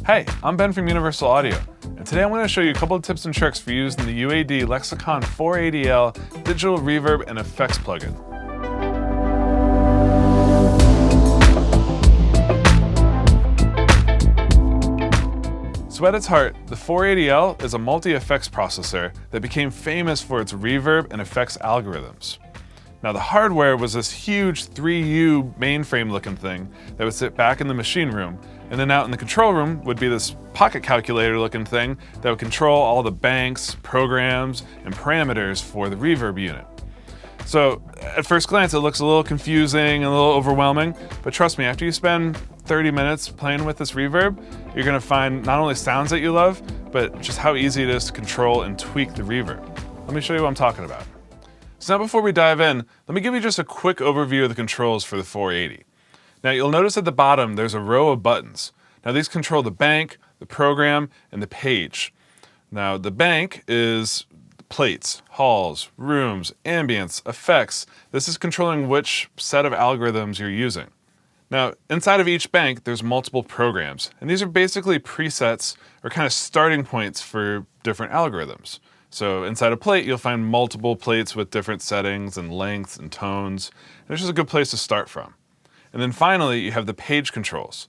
Hey, I'm Ben from Universal Audio, and today I'm going to show you a couple of tips and tricks for using the UAD Lexicon 480L Digital Reverb and Effects plugin. So at its heart, the 480L is a multi-effects processor that became famous for its reverb and effects algorithms. Now the hardware was this huge 3U mainframe looking thing that would sit back in the machine room, and then out in the control room would be this pocket calculator looking thing that would control all the banks, programs, and parameters for the reverb unit. So at first glance it looks a little confusing and a little overwhelming, but trust me, after you spend 30 minutes playing with this reverb, you're going to find not only sounds that you love, but just how easy it is to control and tweak the reverb. Let me show you what I'm talking about. So now before we dive in, let me give you just a quick overview of the controls for the 480. Now you'll notice at the bottom there's a row of buttons. Now these control the bank, the program, and the page. Now the bank is plates, halls, rooms, ambience, effects. This is controlling which set of algorithms you're using. Now inside of each bank there's multiple programs, and these are basically presets or kind of starting points for different algorithms. So inside a plate, you'll find multiple plates with different settings and lengths and tones. And it's just a good place to start from. And then finally, you have the page controls.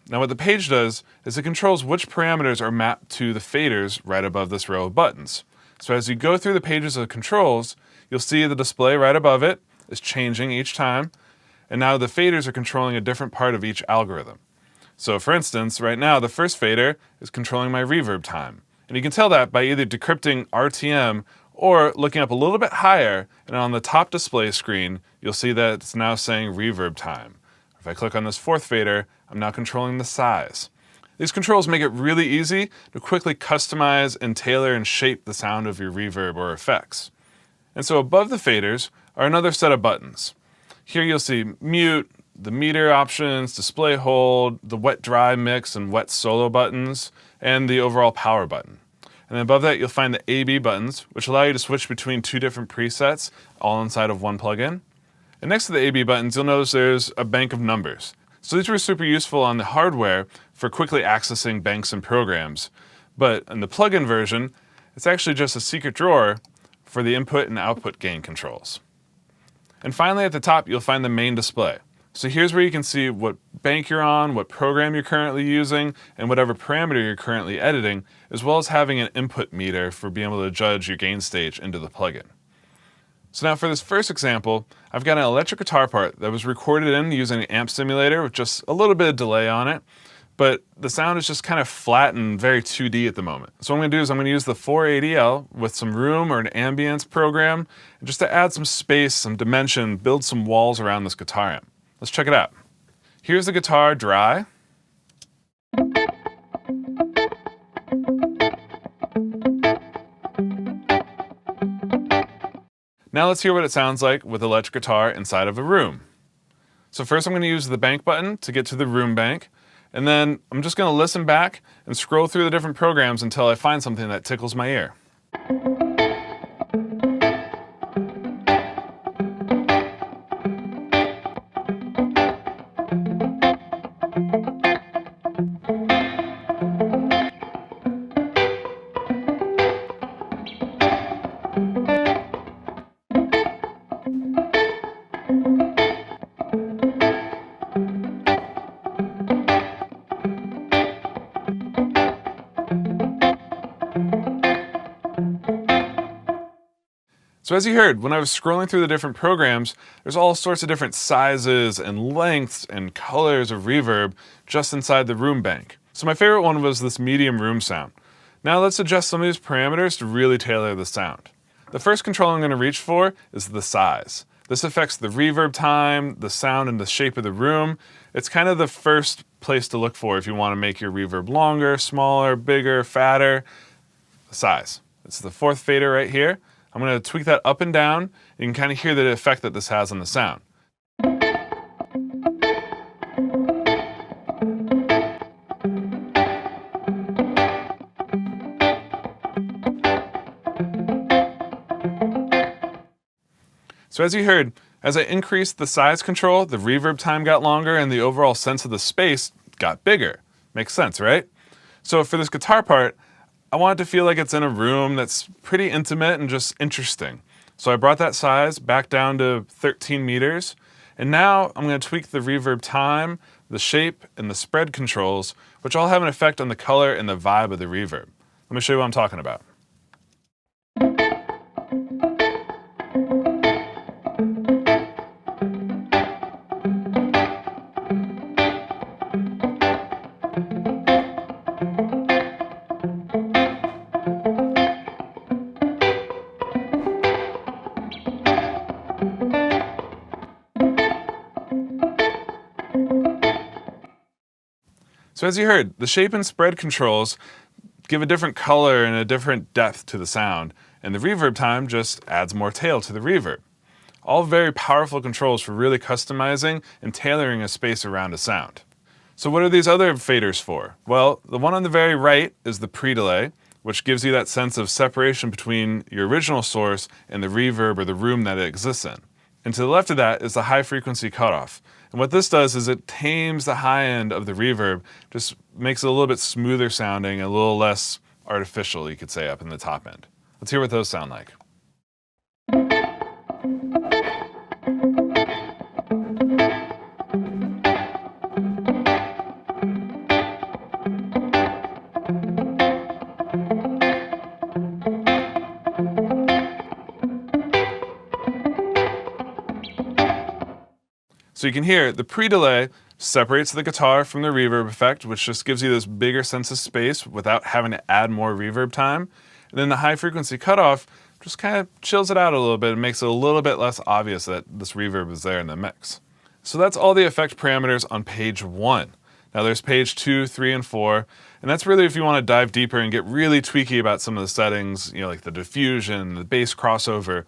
Now what the page does is it controls which parameters are mapped to the faders right above this row of buttons. So as you go through the pages of controls, you'll see the display right above it is changing each time. And now the faders are controlling a different part of each algorithm. So for instance, right now, the first fader is controlling my reverb time. And you can tell that by either decrypting RTM or looking up a little bit higher, and on the top display screen, you'll see that it's now saying reverb time. If I click on this fourth fader, I'm now controlling the size. These controls make it really easy to quickly customize and tailor and shape the sound of your reverb or effects. And so above the faders are another set of buttons. Here you'll see mute, the meter options, display hold, the wet-dry mix and wet solo buttons, and the overall power button. And then above that you'll find the AB buttons, which allow you to switch between two different presets, all inside of one plugin. And next to the AB buttons, you'll notice there's a bank of numbers. So these were super useful on the hardware for quickly accessing banks and programs. But in the plugin version, it's actually just a secret drawer for the input and output gain controls. And finally at the top, you'll find the main display. So here's where you can see what bank you're on, what program you're currently using, and whatever parameter you're currently editing, as well as having an input meter for being able to judge your gain stage into the plugin. So now for this first example, I've got an electric guitar part that was recorded in using an amp simulator with just a little bit of delay on it, but the sound is just kind of flat and very 2D at the moment. So what I'm going to do is I'm going to use the 480L with some room or an ambience program, and just to add some space, some dimension, build some walls around this guitar amp. Let's check it out. Here's the guitar dry. Now let's hear what it sounds like with electric guitar inside of a room. So first I'm going to use the bank button to get to the room bank, and then I'm just going to listen back and scroll through the different programs until I find something that tickles my ear. So as you heard, when I was scrolling through the different programs, there's all sorts of different sizes and lengths and colors of reverb just inside the room bank. So my favorite one was this medium room sound. Now let's adjust some of these parameters to really tailor the sound. The first control I'm going to reach for is the size. This affects the reverb time, the sound, and the shape of the room. It's kind of the first place to look for if you want to make your reverb longer, smaller, bigger, fatter. The size. It's the fourth fader right here. I'm going to tweak that up and down. You can kind of hear the effect that this has on the sound. So as you heard, as I increased the size control, the reverb time got longer and the overall sense of the space got bigger. Makes sense, right? So for this guitar part, I want it to feel like it's in a room that's pretty intimate and just interesting. So I brought that size back down to 13 meters. And now I'm going to tweak the reverb time, the shape, and the spread controls, which all have an effect on the color and the vibe of the reverb. Let me show you what I'm talking about. So as you heard, the shape and spread controls give a different color and a different depth to the sound, and the reverb time just adds more tail to the reverb. All very powerful controls for really customizing and tailoring a space around a sound. So what are these other faders for? Well, the one on the very right is the pre-delay, which gives you that sense of separation between your original source and the reverb or the room that it exists in. And to the left of that is the high frequency cutoff. And what this does is it tames the high end of the reverb, just makes it a little bit smoother sounding, a little less artificial, you could say, up in the top end. Let's hear what those sound like. So you can hear the pre-delay separates the guitar from the reverb effect, which just gives you this bigger sense of space without having to add more reverb time. And then the high frequency cutoff just kind of chills it out a little bit and makes it a little bit less obvious that this reverb is there in the mix. So that's all the effect parameters on page 1. Now there's page 2, 3, and 4, and that's really if you want to dive deeper and get really tweaky about some of the settings, like the diffusion, the bass crossover.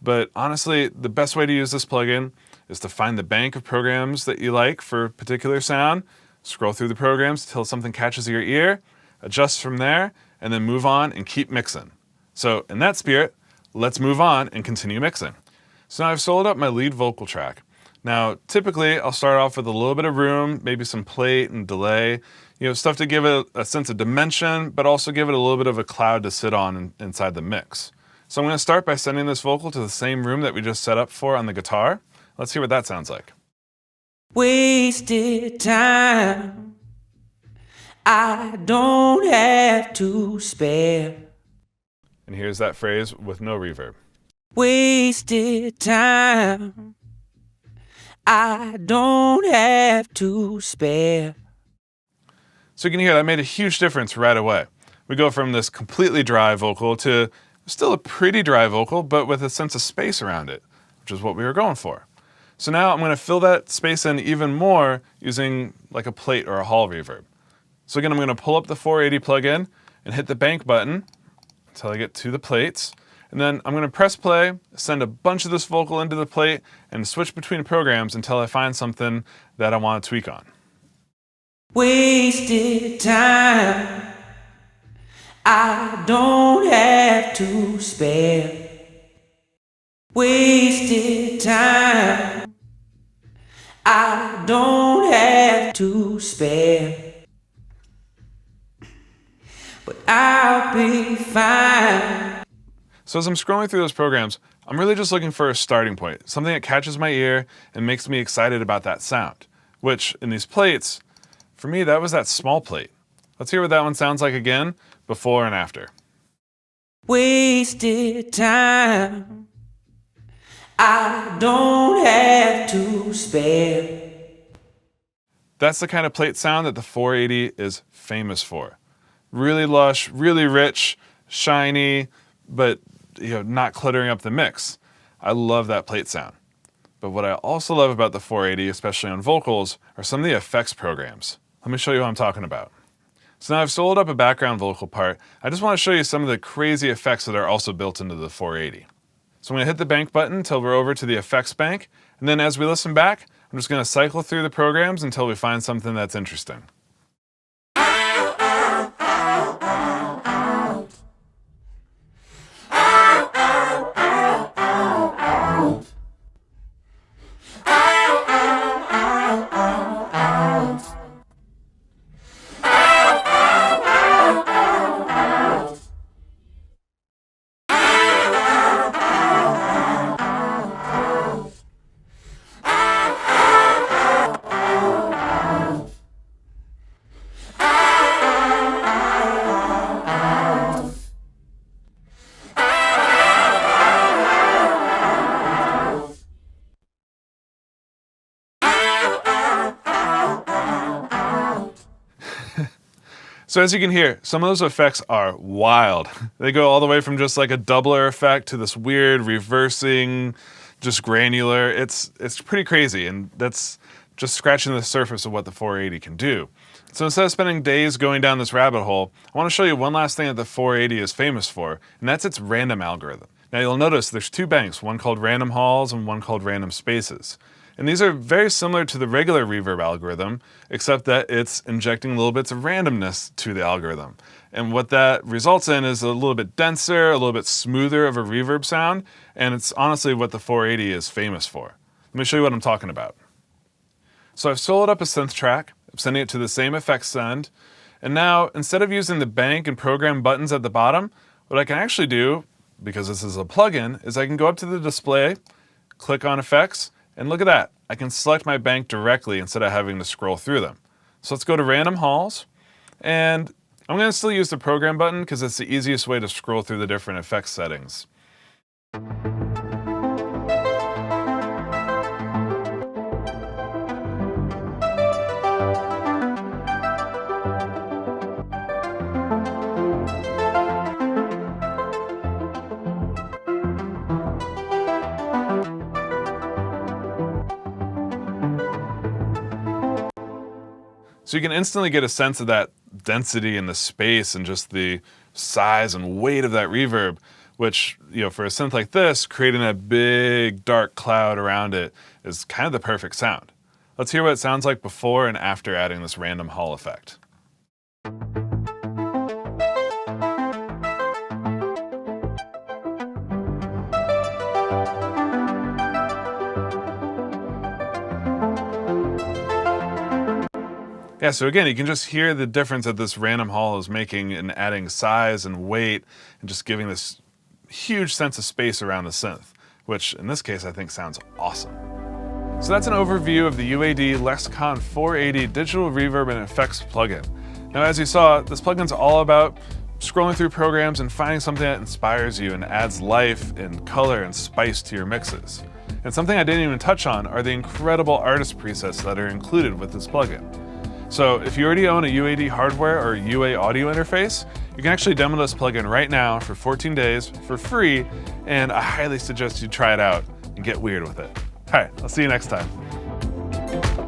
But honestly, the best way to use this plugin is to find the bank of programs that you like for a particular sound, scroll through the programs until something catches your ear, adjust from there, and then move on and keep mixing. So in that spirit, let's move on and continue mixing. So now I've soloed up my lead vocal track. Now, typically I'll start off with a little bit of room, maybe some plate and delay, stuff to give it a sense of dimension, but also give it a little bit of a cloud to sit on inside the mix. So I'm going to start by sending this vocal to the same room that we just set up for on the guitar. Let's hear what that sounds like. Wasted time, I don't have to spare. And here's that phrase with no reverb. Wasted time, I don't have to spare. So you can hear that made a huge difference right away. We go from this completely dry vocal to still a pretty dry vocal, but with a sense of space around it, which is what we were going for. So now I'm going to fill that space in even more using like a plate or a hall reverb. So again, I'm going to pull up the 480 plugin and hit the bank button until I get to the plates. And then I'm going to press play, send a bunch of this vocal into the plate, and switch between programs until I find something that I want to tweak on. Wasted time, I don't have to spare. Wasted time, I don't have to spare. But I'll be fine. So as I'm scrolling through those programs, I'm really just looking for a starting point, something that catches my ear and makes me excited about that sound, which in these plates, for me, that was that small plate. Let's hear what that one sounds like again, before and after. Wasted time, I don't have to spare. That's the kind of plate sound that the 480 is famous for. Really lush, really rich, shiny, but not cluttering up the mix. I love that plate sound. But what I also love about the 480, especially on vocals, are some of the effects programs. Let me show you what I'm talking about. So now I've soloed up a background vocal part. I just want to show you some of the crazy effects that are also built into the 480. So I'm going to hit the bank button until we're over to the effects bank, and then as we listen back, I'm just going to cycle through the programs until we find something that's interesting. So as you can hear, some of those effects are wild. They go all the way from just like a doubler effect to this weird reversing, just granular. It's pretty crazy, and that's just scratching the surface of what the 480 can do. So instead of spending days going down this rabbit hole, I want to show you one last thing that the 480 is famous for, and that's its random algorithm. Now you'll notice there's two banks, one called random halls and one called random spaces. And these are very similar to the regular reverb algorithm, except that it's injecting little bits of randomness to the algorithm. And what that results in is a little bit denser, a little bit smoother of a reverb sound, and it's honestly what the 480 is famous for. Let me show you what I'm talking about. So I've soloed up a synth track, I'm sending it to the same effects send, and now instead of using the bank and program buttons at the bottom, what I can actually do, because this is a plugin, is I can go up to the display, click on effects, and look at that. I can select my bank directly instead of having to scroll through them. So let's go to random halls, and I'm going to still use the program button because it's the easiest way to scroll through the different effects settings. So you can instantly get a sense of that density and the space and just the size and weight of that reverb, which, for a synth like this, creating a big dark cloud around it is kind of the perfect sound. Let's hear what it sounds like before and after adding this random hall effect. Yeah, so again, you can just hear the difference that this random hall is making in adding size and weight and just giving this huge sense of space around the synth, which in this case I think sounds awesome. So that's an overview of the UAD Lexicon 480 Digital Reverb and Effects plugin. Now as you saw, this plugin's all about scrolling through programs and finding something that inspires you and adds life and color and spice to your mixes. And something I didn't even touch on are the incredible artist presets that are included with this plugin. So if you already own a UAD hardware or UA audio interface, you can actually demo this plugin right now for 14 days for free, and I highly suggest you try it out and get weird with it. All right, I'll see you next time.